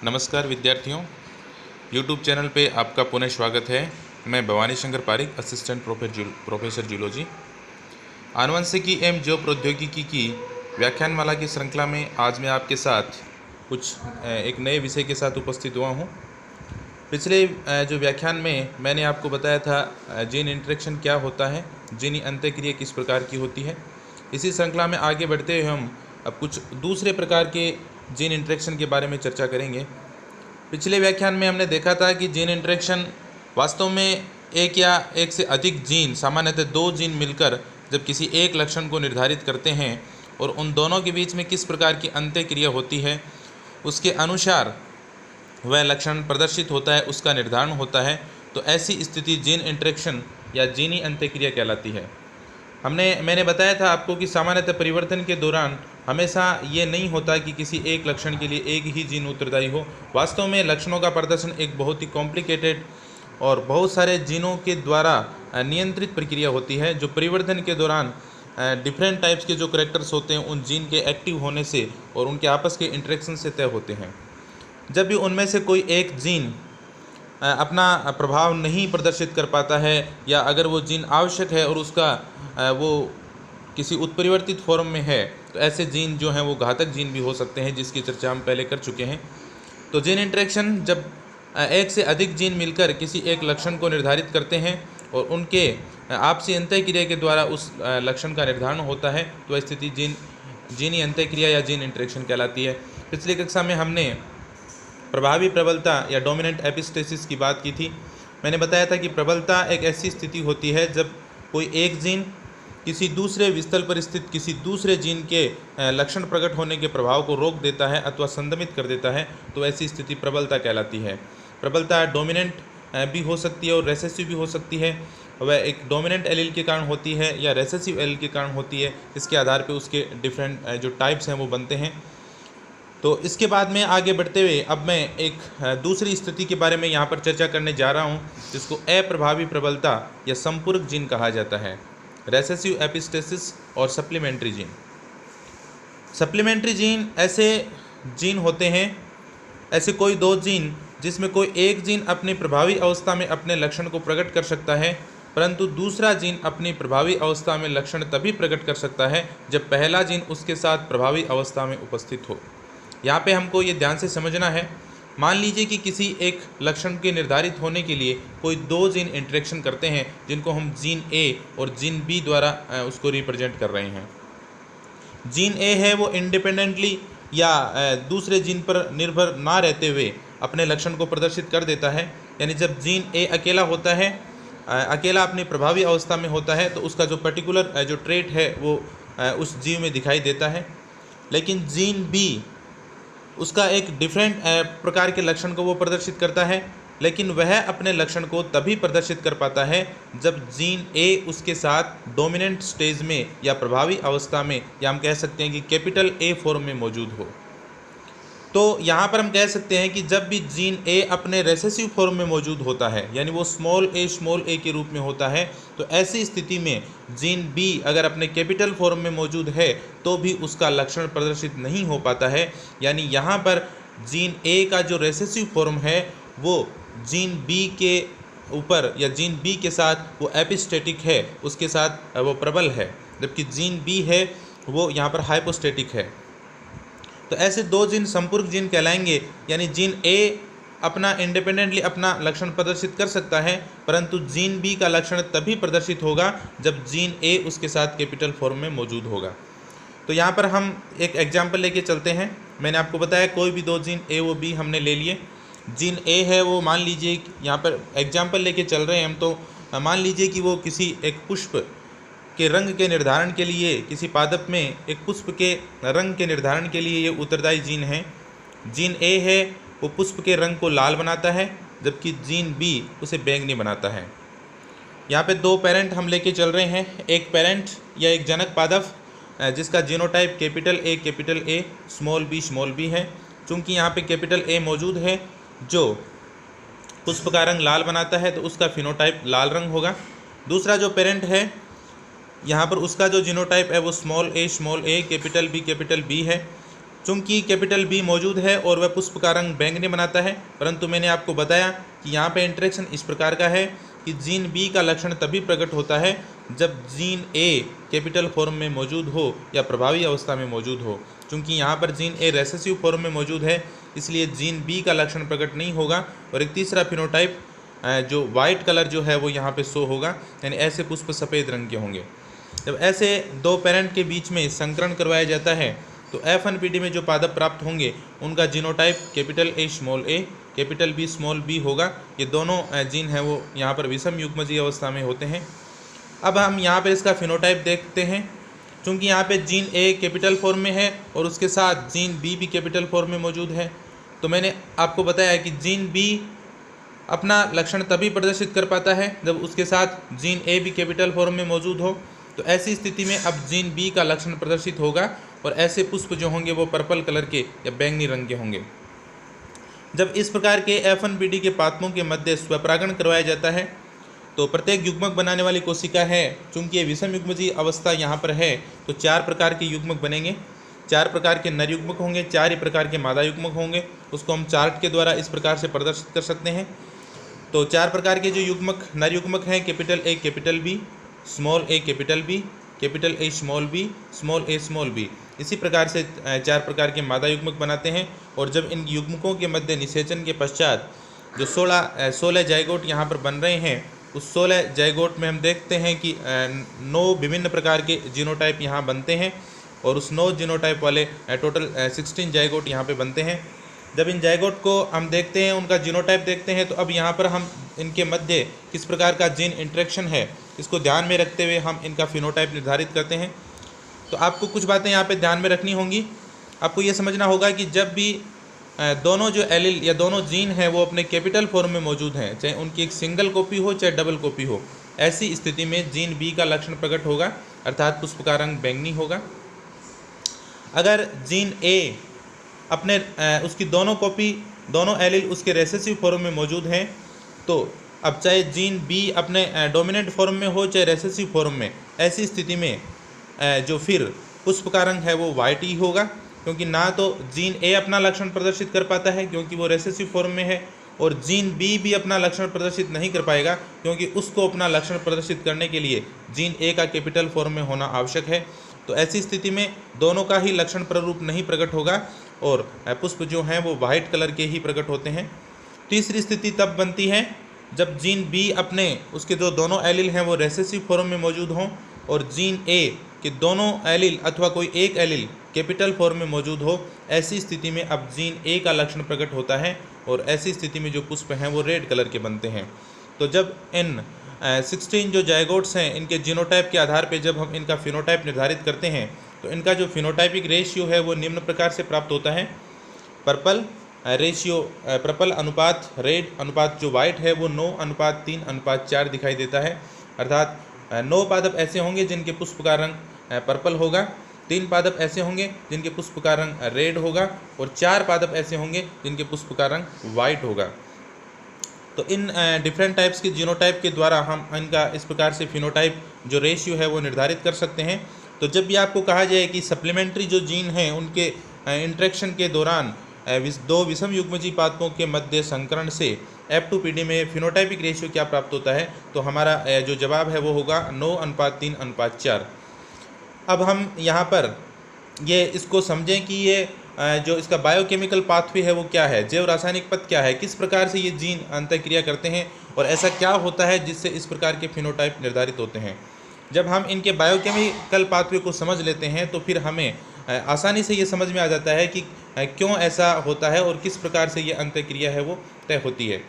नमस्कार विद्यार्थियों, YouTube channel पे आपका पुनः स्वागत है। मैं Bhawani Shankar Pareek, assistant professor zoology. आनुवंशिकी एवं जैव प्रौद्योगिकी की व्याख्यानमाला की श्रृंखला में आज मैं आपके साथ एक नए विषय के साथ उपस्थित हुआ हूँ। पिछले जो व्याख्यान में मैंने आपको बताया था जीन इंटरेक्शन क्या होता है, जीनी अंतःक्रिया किस प्रकार की होती है। इसी श्रृंखला में आगे बढ़ते हुए हम अब कुछ दूसरे प्रकार के जीन इंटरेक्शन के बारे में चर्चा करेंगे। पिछले व्याख्यान में हमने देखा था कि जीन इंटरेक्शन वास्तव में एक या एक से अधिक जीन, सामान्यतः दो जीन मिलकर जब किसी एक लक्षण को निर्धारित करते हैं और उन दोनों के बीच में किस प्रकार की अंतःक्रिया होती है, उसके अनुसार वह लक्षण प्रदर्शित होता है, उसका निर्धारण होता है। तो ऐसी स्थिति जीन इंटरेक्शन या जीनी अंतःक्रिया कहलाती है। मैंने बताया था आपको कि सामान्यतः परिवर्तन के दौरान हमेशा ये नहीं होता कि किसी एक लक्षण के लिए एक ही जीन उत्तरदायी हो। वास्तव में लक्षणों का प्रदर्शन एक बहुत ही कॉम्प्लिकेटेड और बहुत सारे जीनों के द्वारा नियंत्रित प्रक्रिया होती है, जो परिवर्तन के दौरान डिफरेंट टाइप्स के जो करेक्टर्स होते हैं उन जीन के एक्टिव होने से और उनके आपस के इंटरेक्शन से तय होते हैं। जब भी उनमें से कोई एक जीन अपना प्रभाव नहीं प्रदर्शित कर पाता है, या अगर वो जीन आवश्यक है और उसका वो किसी उत्परिवर्तित फॉर्म में है, तो ऐसे जीन जो हैं वो घातक जीन भी हो सकते हैं, जिसकी चर्चा हम पहले कर चुके हैं। तो जीन इंटरेक्शन जब एक से अधिक जीन मिलकर किसी एक लक्षण को निर्धारित करते हैं और उनके आपसी अंतःक्रिया के द्वारा उस लक्षण का निर्धारण होता है, तो स्थिति जीनी अंतःक्रिया या जीन इंटरेक्शन कहलाती है। पिछली कक्षा में हमने प्रभावी प्रबलता या डोमिनेंट एपिस्टेसिस की बात की थी। मैंने बताया था कि प्रबलता एक ऐसी स्थिति होती है जब कोई एक जीन किसी दूसरे विस्थल पर स्थित किसी दूसरे जीन के लक्षण प्रकट होने के प्रभाव को रोक देता है अथवा संदमित कर देता है, तो ऐसी स्थिति प्रबलता कहलाती है। प्रबलता डोमिनेंट भी हो सकती है और रेसेसिव भी हो सकती है। वह एक डोमिनेंट एलील के कारण होती है या रेसेसिव एलील के कारण होती है। इसके आधार पर उसके डिफरेंट जो टाइप्स हैं वो बनते हैं। तो इसके बाद में आगे बढ़ते हुए अब मैं एक दूसरी स्थिति के बारे में यहाँ पर चर्चा करने जा रहा हूँ, जिसको अप्रभावी प्रबलता या संपूरक जीन कहा जाता है। रेसेसिव एपिस्टेसिस और सप्लीमेंट्री जीन। सप्लीमेंट्री जीन ऐसे जीन होते हैं, ऐसे कोई दो जीन जिसमें कोई एक जीन अपनी प्रभावी अवस्था में अपने लक्षण को प्रकट कर सकता है, परंतु दूसरा जीन अपनी प्रभावी अवस्था में लक्षण तभी प्रकट कर सकता है जब पहला जीन उसके साथ प्रभावी अवस्था में उपस्थित हो। यहाँ पे हमको ये ध्यान से समझना है। मान लीजिए कि किसी एक लक्षण के निर्धारित होने के लिए कोई दो जीन इंटरेक्शन करते हैं, जिनको हम जीन ए और जीन बी द्वारा उसको रिप्रेजेंट कर रहे हैं। जीन ए है वो इंडिपेंडेंटली या दूसरे जीन पर निर्भर ना रहते हुए अपने लक्षण को प्रदर्शित कर देता है। यानी जब जीन ए अकेला होता है, अकेला अपनी प्रभावी अवस्था में होता है, तो उसका जो पर्टिकुलर जो ट्रेट है वो उस जीव में दिखाई देता है। लेकिन जीन बी उसका एक डिफरेंट प्रकार के लक्षण को वो प्रदर्शित करता है, लेकिन वह अपने लक्षण को तभी प्रदर्शित कर पाता है जब जीन ए उसके साथ डोमिनेंट स्टेज में या प्रभावी अवस्था में, या हम कह सकते हैं कि कैपिटल ए फॉर्म में मौजूद हो। तो यहाँ पर हम कह सकते हैं कि जब भी जीन ए अपने रेसेसिव फॉर्म में मौजूद होता है, यानी वो स्मॉल ए के रूप में होता है, तो ऐसी स्थिति में जीन बी अगर अपने कैपिटल फॉर्म में मौजूद है तो भी उसका लक्षण प्रदर्शित नहीं हो पाता है। यानी यहाँ पर जीन ए का जो रेसेसिव फॉर्म है वो जीन बी के ऊपर या जीन बी के साथ वो एपिस्टेटिक है, उसके साथ वो प्रबल है, जबकि जीन बी है वो यहाँ पर हाइपोस्टेटिक है। तो ऐसे दो जीन संपूरक जीन कहलाएंगे। यानी जीन ए अपना इंडिपेंडेंटली अपना लक्षण प्रदर्शित कर सकता है, परंतु जीन बी का लक्षण तभी प्रदर्शित होगा जब जीन ए उसके साथ कैपिटल फॉर्म में मौजूद होगा। तो यहाँ पर हम एक एग्जाम्पल लेके चलते हैं। मैंने आपको बताया कोई भी दो जीन ए व बी हमने ले लिए। जीन ए है वो, मान लीजिए यहाँ पर एग्जाम्पल लेके चल रहे हैं हम, तो मान लीजिए कि वो किसी एक पुष्प के रंग के निर्धारण के लिए, किसी पादप में एक पुष्प के रंग के निर्धारण के लिए ये उत्तरदायी जीन है। जीन ए है वो पुष्प के रंग को लाल बनाता है, जबकि जीन बी उसे बैंगनी बनाता है। यहाँ पे दो पेरेंट हम लेके चल रहे हैं। एक पेरेंट या एक जनक पादप जिसका genotype capital A small b है। चूँकि यहाँ पे कैपिटल ए मौजूद है जो पुष्प का रंग लाल बनाता है, तो उसका फिनोटाइप लाल रंग होगा। दूसरा जो पेरेंट है यहाँ पर उसका जो जीनोटाइप है वो स्मॉल ए कैपिटल बी है। चूंकि कैपिटल बी मौजूद है और वह पुष्प का रंग बैंगनी बनाता है, परंतु मैंने आपको बताया कि यहाँ पे इंटरेक्शन इस प्रकार का है कि जीन बी का लक्षण तभी प्रकट होता है जब जीन ए कैपिटल फॉर्म में मौजूद हो या प्रभावी अवस्था में मौजूद हो। चूंकि यहाँ पर जीन ए रेसेसिव फॉर्म में मौजूद है, इसलिए जीन बी का लक्षण प्रकट नहीं होगा। और एक तीसरा फिनोटाइप जो वाइट कलर जो है वो यहाँ पे शो होगा, यानी ऐसे पुष्प सफ़ेद रंग के होंगे। जब ऐसे दो पेरेंट के बीच में संकरण करवाया जाता है तो F1PD में जो पादप प्राप्त होंगे उनका genotype capital A small a, capital B small b होगा। ये दोनों जीन हैं वो यहाँ पर विषम युग्मजीय अवस्था में होते हैं। अब हम यहाँ पर इसका फिनोटाइप देखते हैं। चूँकि यहाँ पे जीन ए कैपिटल फॉर्म में है और उसके साथ जीन बी भी कैपिटल फॉर्म में मौजूद है, तो मैंने आपको बताया कि जीन बी अपना लक्षण तभी प्रदर्शित कर पाता है जब उसके साथ जीन ए भी कैपिटल फॉर्म में मौजूद हो। तो ऐसी स्थिति में अब जीन बी का लक्षण प्रदर्शित होगा और ऐसे पुष्प जो होंगे वो पर्पल कलर के या बैंगनी रंग के होंगे। जब इस प्रकार के F1PD के पादपों के मध्य स्वपरागण करवाया जाता है तो प्रत्येक युग्मक बनाने वाली कोशिका है, चूंकि ये विषम युग्मजीय अवस्था यहाँ पर है, तो 4 प्रकार के युग्मक बनेंगे। 4 प्रकार के नर युग्मक होंगे, 4 ही प्रकार के मादा युग्मक होंगे। उसको हम चार्ट के द्वारा इस प्रकार से प्रदर्शित कर सकते हैं। तो 4 प्रकार के जो युग्मक नर युग्मक हैं, capital A capital B, small a capital B, capital A small b, इसी प्रकार से 4 प्रकार के मादा युग्मक बनाते हैं। और जब इन युग्मकों के मध्य निषेचन के पश्चात जो 16 जाइगोट यहाँ पर बन रहे हैं, उस 16 जाइगोट में हम देखते हैं कि 9 विभिन्न प्रकार के जीनोटाइप यहाँ बनते हैं और उस 9 जीनोटाइप वाले टोटल 16 जाइगोट यहाँ पे बनते हैं। जब इन जाइगोट को हम देखते हैं, उनका जीनोटाइप देखते हैं, तो अब यहाँ पर हम इनके मध्य किस प्रकार का जीन इंटरेक्शन है इसको ध्यान में रखते हुए हम इनका फिनोटाइप निर्धारित करते हैं। तो आपको कुछ बातें यहाँ पे ध्यान में रखनी होंगी। आपको ये समझना होगा कि जब भी दोनों जो एलील या दोनों जीन हैं वो अपने कैपिटल फॉर्म में मौजूद हैं, चाहे उनकी एक सिंगल कॉपी हो चाहे डबल कॉपी हो, ऐसी स्थिति में जीन बी का लक्षण प्रकट होगा, अर्थात पुष्प का रंग बैंगनी होगा। अगर जीन ए अपने उसकी दोनों कॉपी, दोनों एलील उसके रेसेसिव फॉर्म में मौजूद हैं, तो अब चाहे जीन बी अपने डोमिनेंट फॉर्म में हो चाहे रेसेसिव फॉर्म में, ऐसी स्थिति में जो फिर पुष्प का रंग है वो वाइट ही होगा, क्योंकि ना तो जीन ए अपना लक्षण प्रदर्शित कर पाता है क्योंकि वो रेसेसिव फॉर्म में है, और जीन बी भी अपना लक्षण प्रदर्शित नहीं कर पाएगा क्योंकि उसको अपना लक्षण प्रदर्शित करने के लिए जीन ए का कैपिटल फॉर्म में होना आवश्यक है। तो ऐसी स्थिति में दोनों का ही लक्षण प्रारूप नहीं प्रकट होगा और पुष्प जो हैं वो वाइट कलर के ही प्रकट होते हैं। तीसरी स्थिति तब बनती है जब जीन बी अपने उसके जो दोनों एलील हैं वो रेसेसिव फॉर्म में मौजूद हों और जीन ए के दोनों एलील अथवा कोई एक एलील कैपिटल फॉर्म में मौजूद हो। ऐसी स्थिति में अब जीन ए का लक्षण प्रकट होता है और ऐसी स्थिति में जो पुष्प हैं वो रेड कलर के बनते हैं। तो जब इन 16 जो जाइगोट्स हैं, इनके जीनोटाइप के आधार पर जब हम इनका फिनोटाइप निर्धारित करते हैं तो इनका जो फिनोटाइपिक रेशियो है वो निम्न प्रकार से प्राप्त होता है। पर्पल रेशियो, पर्पल अनुपात रेड अनुपात जो वाइट है वो 9:3:4 दिखाई देता है, अर्थात 9 पादप ऐसे होंगे जिनके पुष्प का रंग पर्पल होगा, 3 पादप ऐसे होंगे जिनके पुष्प का रंग रेड होगा और 4 पादप ऐसे होंगे जिनके पुष्प का रंग वाइट होगा। तो इन डिफरेंट टाइप्स के जीनोटाइप के द्वारा हम इनका इस प्रकार से फिनोटाइप जो रेशियो है वो निर्धारित कर सकते हैं। तो जब भी आपको कहा जाए कि सप्लीमेंट्री जो जीन हैं उनके इंटरेक्शन के दौरान दो विषम युग्मजीय पादपों के मध्य संकरण से F2PD में फिनोटाइपिक रेशियो क्या प्राप्त होता है, तो हमारा जो जवाब है वो होगा 9:3:4। अब हम यहाँ पर ये इसको समझें कि ये जो इसका बायोकेमिकल पाथवे है वो क्या है, जैव रासायनिक पथ क्या है, किस प्रकार से ये जीन अंतःक्रिया करते हैं और ऐसा क्या होता है जिससे इस प्रकार के फिनोटाइप निर्धारित होते हैं। जब हम इनके बायोकेमिकल पाथवे को समझ लेते हैं तो फिर हमें आसानी से ये समझ में आ जाता है कि क्यों ऐसा होता है और किस प्रकार से ये अंतःक्रिया है वो तय होती है।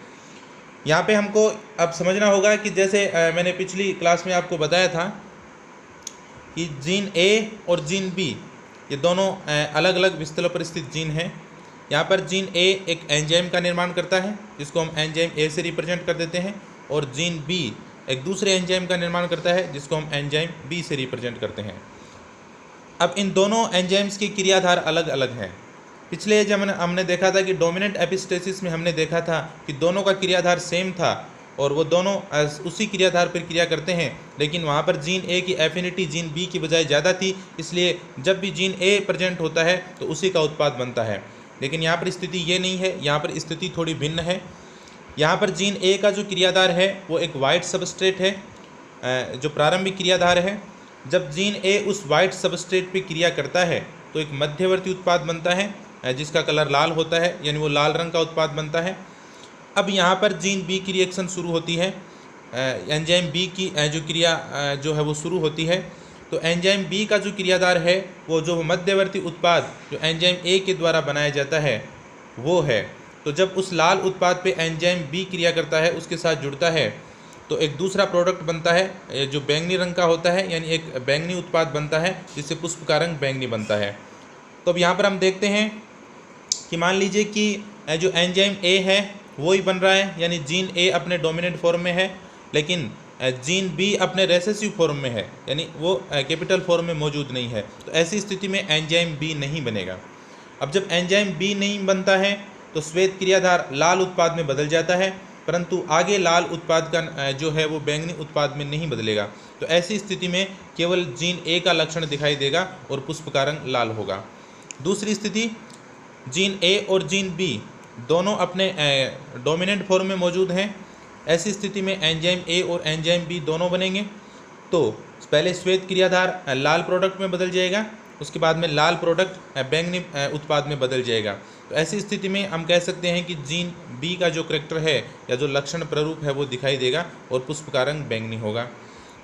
यहाँ पे हमको अब समझना होगा कि जैसे मैंने पिछली क्लास में आपको बताया था कि जीन ए और जीन बी ये दोनों अलग अलग विस्थल पर स्थित जीन हैं। यहाँ पर जीन ए एक एंजाइम का निर्माण करता है जिसको हम एंजाइम ए से रिप्रेजेंट कर देते हैं, और जीन बी एक दूसरे एंजाइम का निर्माण करता है जिसको हम एंजाइम बी से रिप्रेजेंट करते हैं। अब इन दोनों एंजाइम्स की क्रियाधार अलग अलग हैं। पिछले जब हमने देखा था कि डोमिनेंट एपिस्टेसिस में हमने देखा था कि दोनों का क्रियाधार सेम था और वो दोनों उसी क्रियाधार पर क्रिया करते हैं, लेकिन वहाँ पर जीन ए की एफिनिटी जीन बी की बजाय ज़्यादा थी, इसलिए जब भी जीन ए प्रेजेंट होता है तो उसी का उत्पाद बनता है। लेकिन यहाँ पर स्थिति ये नहीं है, यहाँ पर स्थिति थोड़ी भिन्न है। यहाँ पर जीन ए का जो क्रियाधार है वो एक वाइट सबस्ट्रेट है, जो प्रारंभिक क्रियाधार है। जब जीन ए उस वाइट सबस्ट्रेट पे क्रिया करता है तो एक मध्यवर्ती उत्पाद बनता है जिसका कलर लाल होता है, यानी वो लाल रंग का उत्पाद बनता है। अब यहाँ पर जीन बी की रिएक्शन शुरू होती है, एंजाइम बी की जो क्रिया जो है वो शुरू होती है। तो एंजाइम बी का जो क्रियाधार है वो जो मध्यवर्ती उत्पाद जो एंजाइम ए के द्वारा बनाया जाता है वो है। तो जब उस लाल उत्पाद पे एंजाइम बी क्रिया करता है, उसके साथ जुड़ता है, तो एक दूसरा प्रोडक्ट बनता है जो बैंगनी रंग का होता है, यानी एक बैंगनी उत्पाद बनता है जिससे पुष्प का रंग बैंगनी बनता है। तो अब यहाँ पर हम देखते हैं कि मान लीजिए कि जो एंजाइम ए है वो ही बन रहा है, यानी जीन ए अपने डोमिनेंट फॉर्म में है, लेकिन जीन बी अपने रेसेसिव फॉर्म में है, यानी वो कैपिटल फॉर्म में मौजूद नहीं है। तो ऐसी स्थिति में एंजाइम बी नहीं बनेगा। अब जब एंजाइम बी नहीं बनता है तो श्वेत क्रियाधार लाल उत्पाद में बदल जाता है, परंतु आगे लाल उत्पाद का जो है वो बैंगनी उत्पाद में नहीं बदलेगा। तो ऐसी स्थिति में केवल जीन ए का लक्षण दिखाई देगा और पुष्प का रंग लाल होगा। दूसरी स्थिति, जीन ए और जीन बी दोनों अपने डोमिनेंट फॉर्म में मौजूद हैं। ऐसी स्थिति में एंजाइम ए और एंजाइम बी दोनों बनेंगे। तो पहले श्वेत क्रियाधार लाल प्रोडक्ट में बदल जाएगा, उसके बाद में लाल प्रोडक्ट बैंगनी उत्पाद में बदल जाएगा। तो ऐसी स्थिति में हम कह सकते हैं कि जीन बी का जो करैक्टर है या जो लक्षण प्रारूप है वो दिखाई देगा और पुष्प का रंग बैंगनी होगा।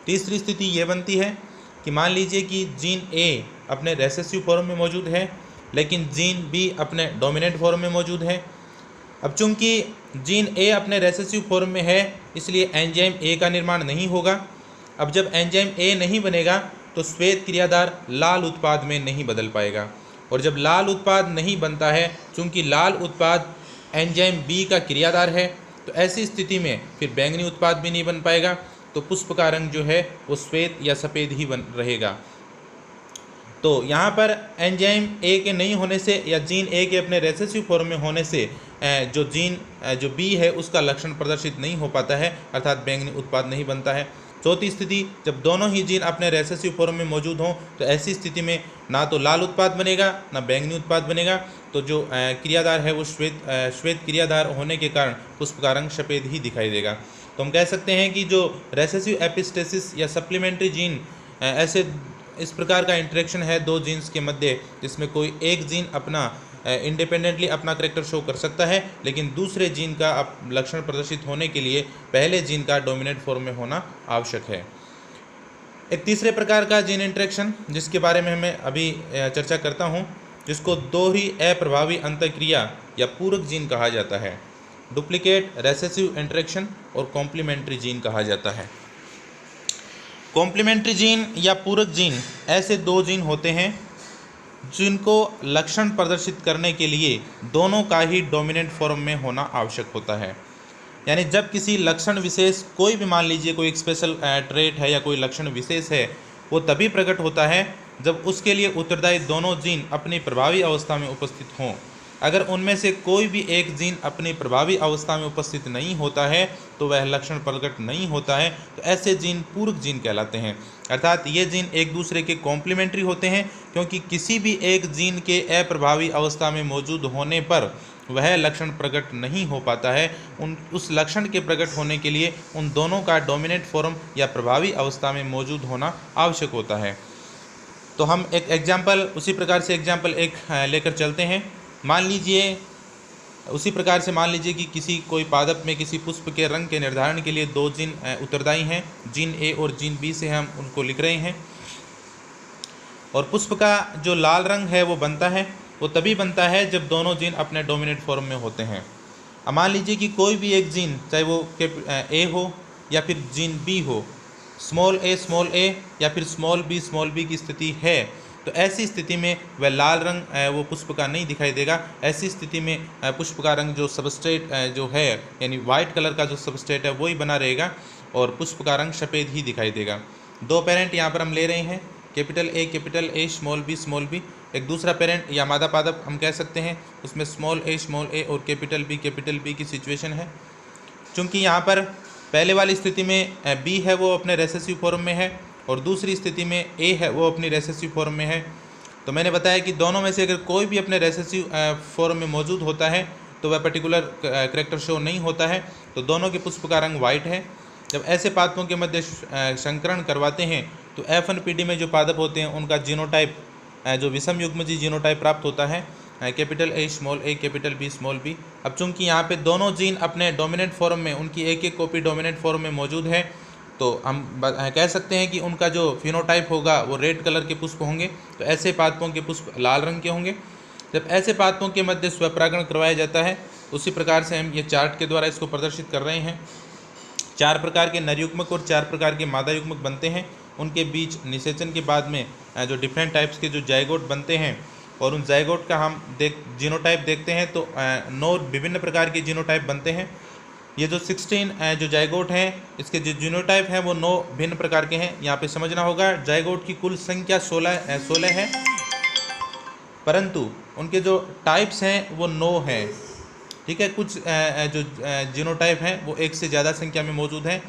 तीसरी स्थिति ये बनती है कि मान लीजिए कि जीन ए अपने रेसेसिव फॉर्म में मौजूद है, लेकिन जीन बी अपने डोमिनेंट फॉर्म में मौजूद है। अब चूंकि जीन ए अपने रेसेसिव फॉर्म में है, इसलिए एंजाइम ए का निर्माण नहीं होगा। अब जब एंजाइम ए नहीं बनेगा तो श्वेत क्रियाधार लाल उत्पाद में नहीं बदल पाएगा, और जब लाल उत्पाद नहीं बनता है, चूंकि लाल उत्पाद एंजाइम बी का क्रियाधार है, तो ऐसी स्थिति में फिर बैंगनी उत्पाद भी नहीं बन पाएगा। तो पुष्प का रंग जो है वो श्वेत या सफ़ेद ही बन रहेगा। तो यहाँ पर एंजाइम ए के नहीं होने से या जीन ए के अपने रेसेसिव फॉर्म में होने से जो जीन जो बी है उसका लक्षण प्रदर्शित नहीं हो पाता है, अर्थात बैंगनी उत्पाद नहीं बनता है। चौथी स्थिति, जब दोनों ही जीन अपने रेसेसिव फॉर्म में मौजूद हों तो ऐसी स्थिति में ना तो लाल उत्पाद बनेगा ना बैंगनी उत्पाद बनेगा। तो जो क्रियाधार है वो श्वेत क्रियाधार होने के कारण पुष्प का रंग सफ़ेद ही दिखाई देगा। तो हम कह सकते हैं कि जो रेसेसिव एपिस्टेसिस या सप्लीमेंट्री जीन ऐसे इस प्रकार का इंटरेक्शन है दो जीन्स के मध्य, जिसमें कोई एक जीन अपना इंडिपेंडेंटली अपना करैक्टर शो कर सकता है, लेकिन दूसरे जीन का लक्षण प्रदर्शित होने के लिए पहले जीन का डोमिनेंट फॉर्म में होना आवश्यक है। एक तीसरे प्रकार का जीन इंटरेक्शन जिसके बारे में मैं अभी चर्चा करता हूँ, जिसको दो ही अप्रभावी अंतःक्रिया या पूरक जीन कहा जाता है। डुप्लीकेट रेसेसिव इंटरेक्शन और कॉम्प्लीमेंट्री जीन कहा जाता है। कॉम्प्लीमेंट्री जीन या पूरक जीन ऐसे दो जीन होते हैं जिनको लक्षण प्रदर्शित करने के लिए दोनों का ही डोमिनेंट फॉर्म में होना आवश्यक होता है। यानी जब किसी लक्षण विशेष, कोई भी मान लीजिए कोई एक स्पेशल ट्रेट है या कोई लक्षण विशेष है, वो तभी प्रकट होता है जब उसके लिए उत्तरदायी दोनों जीन अपनी प्रभावी अवस्था में उपस्थित हों। अगर उनमें से कोई भी एक जीन अपनी प्रभावी अवस्था में उपस्थित नहीं होता है तो वह लक्षण प्रकट नहीं होता है। तो ऐसे जीन पूरक जीन कहलाते हैं, अर्थात ये जीन एक दूसरे के कॉम्प्लीमेंट्री होते हैं, क्योंकि किसी भी एक जीन के अप्रभावी अवस्था में मौजूद होने पर वह लक्षण प्रकट नहीं हो पाता है। उस लक्षण के प्रकट होने के लिए उन दोनों का डोमिनेंट फॉर्म या प्रभावी अवस्था में मौजूद होना आवश्यक होता है। तो हम एक एग्जाम्पल, उसी प्रकार से एग्जाम्पल एक लेकर चलते हैं। मान लीजिए उसी प्रकार से मान लीजिए कि किसी कोई पादप में किसी पुष्प के रंग के निर्धारण के लिए दो जीन उत्तरदायी हैं, जीन ए और जीन बी से हम उनको लिख रहे हैं। और पुष्प का जो लाल रंग है वो बनता है, वो तभी बनता है जब दोनों जीन अपने डोमिनेंट फॉर्म में होते हैं। अब मान लीजिए कि कोई भी एक जीन, चाहे वो ए हो या फिर जीन बी हो, स्मॉल ए या फिर स्मॉल बी की स्थिति है, तो ऐसी स्थिति में वह लाल रंग वो पुष्प का नहीं दिखाई देगा। ऐसी स्थिति में पुष्प का रंग जो सबस्ट्रेट जो है, यानी वाइट कलर का जो सबस्ट्रेट है वही बना रहेगा और पुष्प का रंग सफ़ेद ही दिखाई देगा। दो पेरेंट यहाँ पर हम ले रहे हैं, कैपिटल ए, स्मॉल बी। एक दूसरा पेरेंट या मादा पादप हम कह सकते हैं, उसमें स्मॉल ए और कैपिटल बी की सिचुएशन है। चूँकि यहाँ पर पहले वाली स्थिति में बी है वो अपने रेसेसिव फॉर्म में है और दूसरी स्थिति में ए है वो अपनी रेसेसिव फॉर्म में है। तो मैंने बताया कि दोनों में से अगर कोई भी अपने रेसेसिव फॉर्म में मौजूद होता है तो वह पर्टिकुलर करैक्टर शो नहीं होता है, तो दोनों के पुष्प का रंग वाइट है। जब ऐसे पादपों के मध्य संकरण करवाते हैं तो F1PD में जो पादप होते हैं उनका जीनोटाइप जो विषम युग्मजी जीनोटाइप प्राप्त होता है, capital A small a capital B small b। अब चूंकि यहाँ पे दोनों जीन अपने डोमिनेंट फॉर्म में, उनकी एक एक कॉपी डोमिनेंट फॉर्म में मौजूद है, तो हम कह सकते हैं कि उनका जो फिनोटाइप होगा वो रेड कलर के पुष्प होंगे। तो ऐसे पादपों के पुष्प लाल रंग के होंगे। जब ऐसे पादपों के मध्य स्वपरागण करवाया जाता है उसी प्रकार से हम ये चार्ट के द्वारा इसको प्रदर्शित कर रहे हैं। 4 प्रकार के नर युग्मक और 4 प्रकार के मादा युग्मक बनते हैं। उनके बीच निषेचन के बाद में जो डिफरेंट टाइप्स के जो जाइगोट बनते हैं और उन जाइगोट का हम जीनोटाइप देखते हैं तो 9 विभिन्न प्रकार के जीनोटाइप बनते हैं। ये जो 16 जो जाइगोट हैं इसके जो जीनोटाइप हैं वो 9 भिन्न प्रकार के हैं। यहाँ पे समझना होगा जाइगोट की कुल संख्या 16 है, परंतु उनके जो टाइप्स हैं वो 9 हैं। ठीक है, कुछ जो जीनोटाइप हैं वो एक से ज़्यादा संख्या में मौजूद हैं।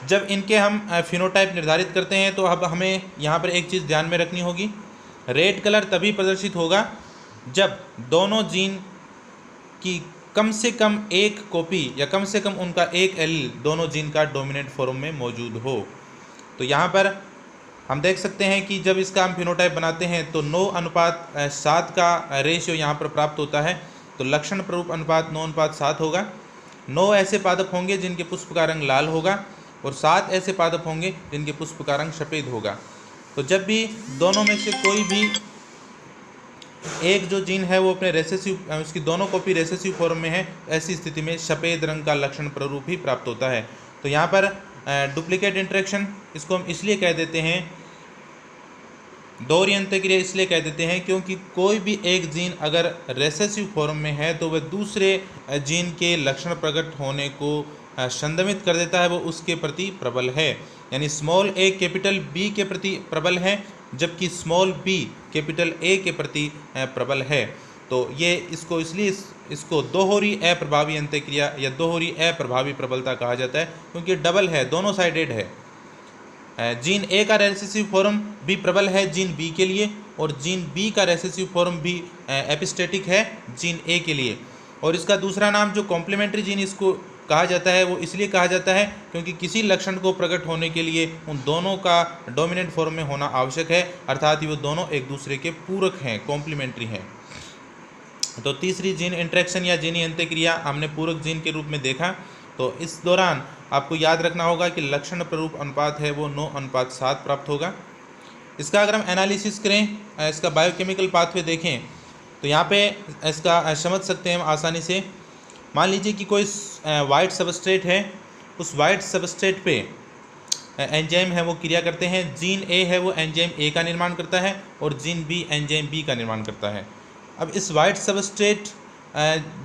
जब इनके हम फिनोटाइप निर्धारित करते हैं तो अब हमें यहाँ पर एक चीज़ ध्यान में रखनी होगी, रेड कलर तभी प्रदर्शित होगा जब दोनों जीन की कम से कम एक कॉपी या कम से कम उनका एक एलील दोनों जीन का डोमिनेंट फॉर्म में मौजूद हो। तो यहाँ पर हम देख सकते हैं कि जब इसका हम फिनोटाइप बनाते हैं तो 9:7 का रेशियो यहाँ पर प्राप्त होता है। तो लक्षण प्ररूप अनुपात 9:7 होगा। 9 ऐसे पादप होंगे जिनके पुष्प का रंग लाल होगा और 7 ऐसे पादप होंगे जिनके पुष्प का रंग सफ़ेद होगा। तो जब भी दोनों में से कोई भी एक जो जीन है वो अपने रेसेसिव, उसकी दोनों कॉपी रेसेसिव फॉर्म में है, ऐसी स्थिति में सफ़ेद रंग का लक्षण प्ररूप ही प्राप्त होता है। तो यहाँ पर डुप्लीकेट इंटरेक्शन इसको हम इसलिए कह देते हैं, दोहरी अंतःक्रिया इसलिए कह देते हैं क्योंकि कोई भी एक जीन अगर रेसेसिव फॉर्म में है तो वह दूसरे जीन के लक्षण प्रकट होने को संदमित कर देता है, वो उसके प्रति प्रबल है। यानी स्मॉल a कैपिटल B के प्रति प्रबल है जबकि स्मॉल b कैपिटल A के प्रति प्रबल है। तो ये इसको इसलिए इसको दोहरी अप्रभावी अंतःक्रिया या दोहरी अप्रभावी प्रबलता कहा जाता है क्योंकि डबल है, दोनों साइडेड है। जीन ए का रेसेसिव फॉर्म भी प्रबल है जीन बी के लिए और जीन बी का रेसेसिव फॉर्म भी एपिस्टेटिक है जीन ए के लिए। और इसका दूसरा नाम जो कॉम्प्लीमेंट्री जीन इसको कहा जाता है वो इसलिए कहा जाता है क्योंकि किसी लक्षण को प्रकट होने के लिए उन दोनों का डोमिनेंट फॉर्म में होना आवश्यक है, अर्थात वो दोनों एक दूसरे के पूरक हैं, कॉम्प्लीमेंट्री हैं। तो तीसरी जीन इंटरेक्शन या जीनी अंतःक्रिया हमने पूरक जीन के रूप में देखा। तो इस दौरान आपको याद रखना होगा कि लक्षण प्ररूप अनुपात है वो 9:7 प्राप्त होगा। इसका अगर हम एनालिसिस करें, इसका बायोकेमिकल पाथवे देखें तो यहाँ पे इसका समझ सकते हैं हम आसानी से। मान लीजिए कि कोई वाइट सबस्ट्रेट है, उस वाइट सबस्ट्रेट पे एंजाइम है वो क्रिया करते हैं। जीन ए है वो एंजाइम ए का निर्माण करता है और जीन बी एंजाइम बी का निर्माण करता है। अब इस वाइट सबस्ट्रेट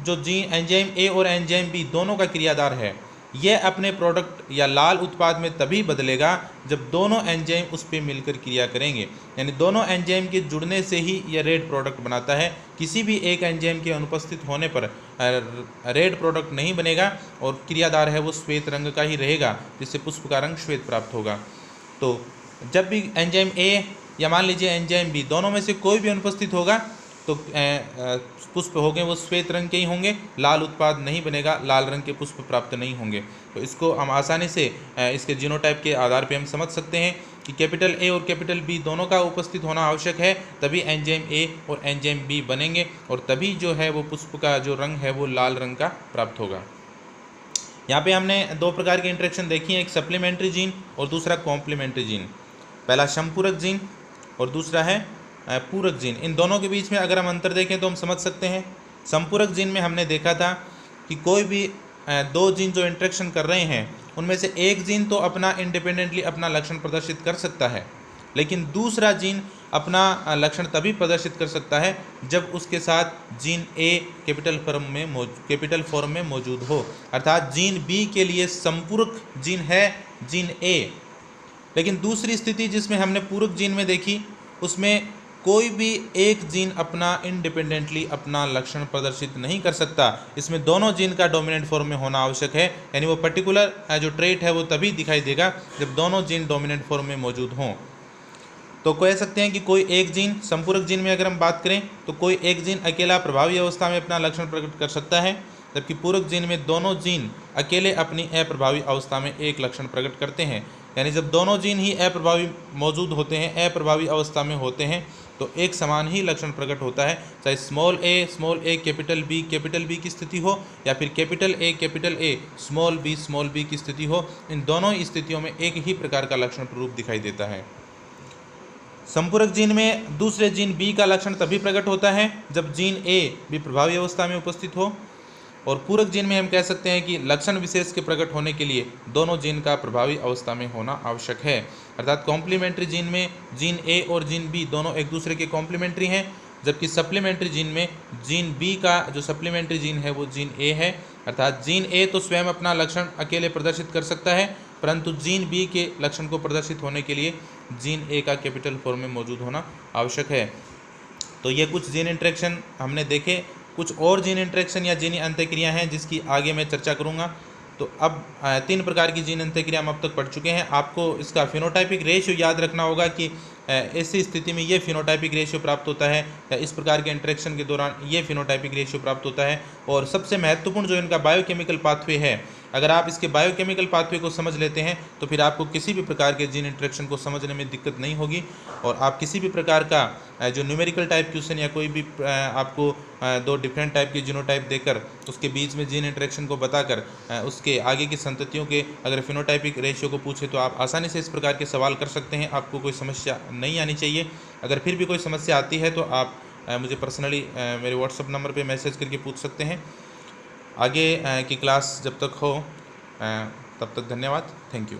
जो जीन एंजाइम ए और एंजाइम बी दोनों का क्रियादार है, यह अपने प्रोडक्ट या लाल उत्पाद में तभी बदलेगा जब दोनों एंजाइम उस पर मिलकर क्रिया करेंगे। यानी दोनों एंजाइम के जुड़ने से ही यह रेड प्रोडक्ट बनाता है। किसी भी एक एंजाइम के अनुपस्थित होने पर रेड प्रोडक्ट नहीं बनेगा और क्रियादार है वो श्वेत रंग का ही रहेगा, जिससे पुष्प का रंग श्वेत प्राप्त होगा। तो जब भी एंजाइम ए या मान लीजिए एंजाइम बी दोनों में से कोई भी अनुपस्थित होगा तो पुष्प होंगे वो श्वेत रंग के ही होंगे, लाल उत्पाद नहीं बनेगा, लाल रंग के पुष्प प्राप्त नहीं होंगे। तो इसको हम आसानी से इसके जीनोटाइप के आधार पे हम समझ सकते हैं कि कैपिटल ए और कैपिटल बी दोनों का उपस्थित होना आवश्यक है, तभी एंजाइम ए और एंजाइम बी बनेंगे और तभी जो है वो पुष्प का जो रंग है वो लाल रंग का प्राप्त होगा। यहाँ पे हमने 2 प्रकार की इंटरेक्शन देखी है, एक सप्लीमेंट्री जीन और दूसरा कॉम्प्लीमेंट्री जीन। पहला संपूरक जीन और दूसरा है पूरक जीन। इन दोनों के बीच में अगर हम अंतर देखें तो हम समझ सकते हैं। संपूरक जीन में हमने देखा था कि कोई भी 2 जीन जो इंटरेक्शन कर रहे हैं उनमें से एक जीन तो अपना इंडिपेंडेंटली अपना लक्षण प्रदर्शित कर सकता है, लेकिन दूसरा जीन अपना लक्षण तभी प्रदर्शित कर सकता है जब उसके साथ जीन ए कैपिटल फॉर्म में मौजूद हो। अर्थात जीन बी के लिए संपूरक जीन है जीन ए, लेकिन दूसरी स्थिति जिसमें हमने पूरक जीन में देखी उसमें कोई भी एक जीन अपना इंडिपेंडेंटली अपना लक्षण प्रदर्शित नहीं कर सकता। इसमें दोनों जीन का डोमिनेंट फॉर्म में होना आवश्यक है, यानी वो पर्टिकुलर जो ट्रेट है वो तभी दिखाई देगा जब दोनों जीन डोमिनेंट फॉर्म में मौजूद हों। तो कह सकते हैं कि कोई एक जीन, संपूरक जीन में अगर हम बात करें तो कोई एक जीन अकेला प्रभावी अवस्था में अपना लक्षण प्रकट कर सकता है, जबकि पूरक जीन में दोनों जीन अकेले अपनी अप्रभावी अवस्था में एक लक्षण प्रकट करते हैं। यानी जब दोनों जीन ही अप्रभावी मौजूद होते हैं, अप्रभावी अवस्था में होते हैं, तो एक समान ही लक्षण प्रकट होता है, चाहे स्मॉल ए कैपिटल बी की स्थिति हो या फिर कैपिटल ए स्मॉल बी की स्थिति हो। इन दोनों स्थितियों में एक ही प्रकार का लक्षण रूप दिखाई देता है। संपूरक जीन में दूसरे जीन बी का लक्षण तभी प्रकट होता है जब जीन ए भी प्रभावी अवस्था में उपस्थित हो, और पूरक जीन में हम कह सकते हैं कि लक्षण विशेष के प्रकट होने के लिए दोनों जीन का प्रभावी अवस्था में होना आवश्यक है। अर्थात कॉम्प्लीमेंट्री जीन में जीन ए और जीन बी दोनों एक दूसरे के कॉम्प्लीमेंट्री हैं, जबकि सप्लीमेंट्री जीन में जीन बी का जो सप्लीमेंट्री जीन है वो जीन ए है। अर्थात जीन ए तो स्वयं अपना लक्षण अकेले प्रदर्शित कर सकता है, परंतु जीन बी के लक्षण को प्रदर्शित होने के लिए जीन ए का कैपिटल फॉर्म में मौजूद होना आवश्यक है। तो ये कुछ जीन इंटरेक्शन हमने देखे। कुछ और जीन इंटरेक्शन या जीनी अंतःक्रिया हैं जिसकी आगे मैं चर्चा करूँगा। तो अब 3 प्रकार की जीन अंतःक्रिया हम अब तक पढ़ चुके हैं। आपको इसका फिनोटाइपिक रेशियो याद रखना होगा कि ऐसी स्थिति में ये फिनोटाइपिक रेशियो प्राप्त होता है, या इस प्रकार के इंटरेक्शन के दौरान ये फिनोटाइपिक रेशियो प्राप्त होता है। और सबसे महत्वपूर्ण जो इनका बायोकेमिकल पाथवे है, अगर आप इसके बायोकेमिकल पाथवे को समझ लेते हैं तो फिर आपको किसी भी प्रकार के जीन इंटरेक्शन को समझने में दिक्कत नहीं होगी, और आप किसी भी प्रकार का जो न्यूमेरिकल टाइप क्वेश्चन या कोई भी आपको 2 डिफरेंट टाइप के जीनोटाइप देकर उसके बीच में जीन इंटरेक्शन को बताकर उसके आगे की संततियों के अगर फिनोटाइपिक रेशियो को पूछे तो आप आसानी से इस प्रकार के सवाल कर सकते हैं। आपको कोई समस्या नहीं आनी चाहिए। अगर फिर भी कोई समस्या आती है तो आप मुझे पर्सनली मेरे व्हाट्सएप नंबर पे मैसेज करके पूछ सकते हैं। आगे की क्लास जब तक हो तब तक धन्यवाद। Thank you.